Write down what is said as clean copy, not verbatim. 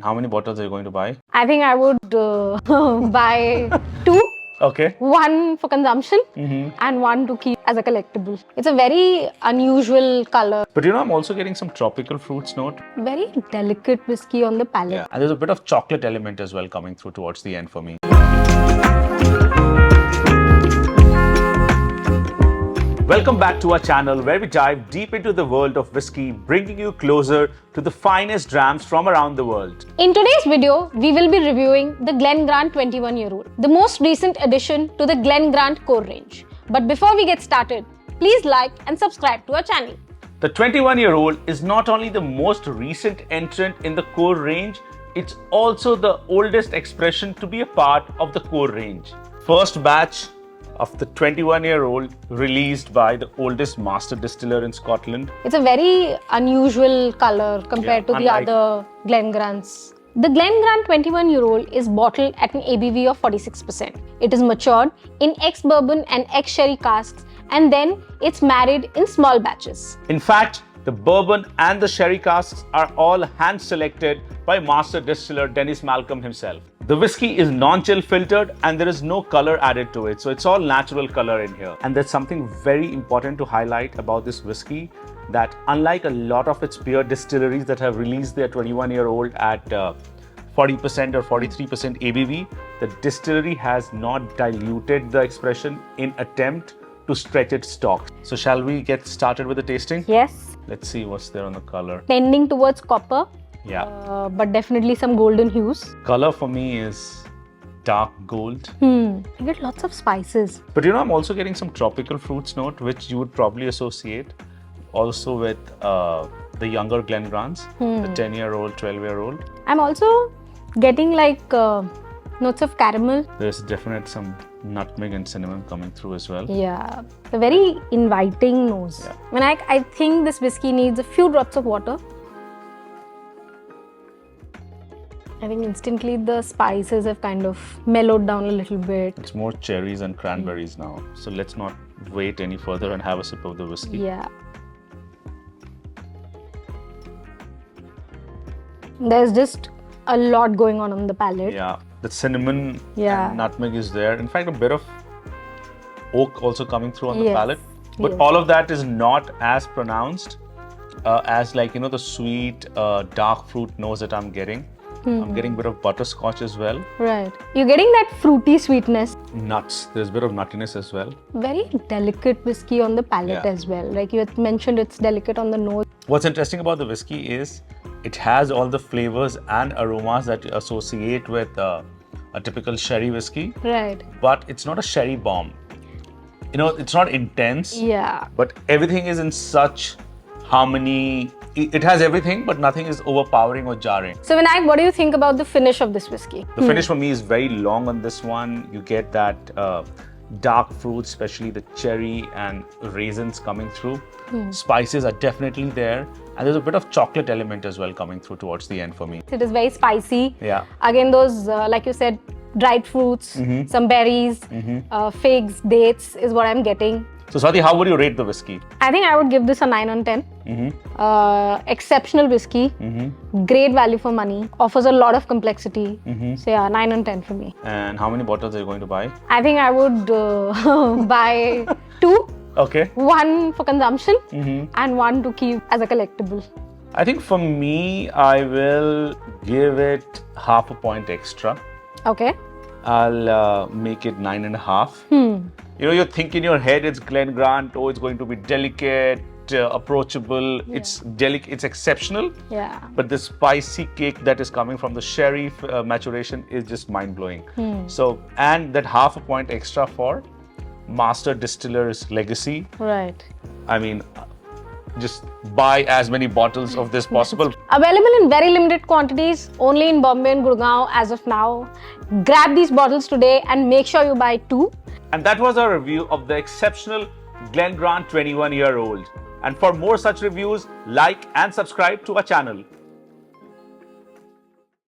How many bottles are you going to buy? I think I would buy 2. Okay. One for consumption and one to keep as a collectible. It's a very unusual color. But I'm also getting some tropical fruits note. Very delicate whiskey on the palate. Yeah. And there's a bit of chocolate element as well coming through towards the end for me. Welcome back to our channel where we dive deep into the world of whiskey, bringing you closer to the finest drams from around the world. In today's video, we will be reviewing the Glen Grant 21-year-old, the most recent addition to the Glen Grant core range. But before we get started, please like and subscribe to our channel. The 21-year-old is not only the most recent entrant in the core range, it's also the oldest expression to be a part of the core range. First batch of the 21-year-old released by the oldest master distiller in Scotland. It's a very unusual color compared to the other Glen Grants. The Glen Grant 21-year-old is bottled at an ABV of 46%. It is matured in ex-bourbon and ex-sherry casks, and then it's married in small batches. In fact, the bourbon and the sherry casks are all hand-selected by Master Distiller Dennis Malcolm himself. The whiskey is non-chill filtered and there is no color added to it, so it's all natural color in here. And there's something very important to highlight about this whiskey, that unlike a lot of its peer distilleries that have released their 21-year-old at 40% or 43% ABV, the distillery has not diluted the expression in attempt to stretch its stock. So shall we get started with the tasting? Yes. Let's see what's there on the color. Tending towards copper. Yeah. But definitely some golden hues. Color for me is dark gold. You get lots of spices. But I'm also getting some tropical fruits note, which you would probably associate also with the younger Glen Grants, the 10-year-old, 12-year-old. I'm also getting like notes of caramel. There's definitely some nutmeg and cinnamon coming through as well. Yeah, a very inviting nose. Yeah. When I think this whiskey needs a few drops of water. I think instantly the spices have kind of mellowed down a little bit. It's more cherries and cranberries now. So let's not wait any further and have a sip of the whiskey. Yeah. There's just a lot going on the palate. Yeah, the cinnamon and nutmeg is there. In fact, a bit of oak also coming through on the palate. But all of that is not as pronounced as the sweet dark fruit nose that I'm getting. I'm getting a bit of butterscotch as well. Right. You're getting that fruity sweetness. Nuts. There's a bit of nuttiness as well. Very delicate whiskey on the palate as well. Like you had mentioned, it's delicate on the nose. What's interesting about the whiskey is it has all the flavors and aromas that you associate with a typical sherry whiskey. Right. But it's not a sherry bomb. It's not intense. Yeah. But everything is in such harmony. It has everything, but nothing is overpowering or jarring. So Vinayak, what do you think about the finish of this whiskey? The finish for me is very long on this one. You get that dark fruit, especially the cherry and raisins coming through. Spices are definitely there. And there's a bit of chocolate element as well coming through towards the end for me. It is very spicy. Yeah. Again, those, like you said, dried fruits, some berries, figs, dates is what I'm getting. So Swati, how would you rate the whiskey? I think I would give this a 9 on 10. Exceptional whiskey, great value for money, offers a lot of complexity. So yeah, 9 on 10 for me. And how many bottles are you going to buy? I think I would buy 2. Okay. One for consumption and one to keep as a collectible. I think for me, I will give it half a point extra. Okay. I'll make it 9.5. You think in your head it's Glen Grant, it's going to be delicate, approachable, it's exceptional. Yeah. But the spicy cake that is coming from the sherry maturation is just mind-blowing. So, and that half a point extra for Master Distiller's legacy. Right. I mean, just buy as many bottles of this possible. Available in very limited quantities, only in Bombay and Gurgaon as of now. Grab these bottles today and make sure you buy 2. And that was our review of the exceptional Glen Grant 21-year-old. And for more such reviews, like and subscribe to our channel.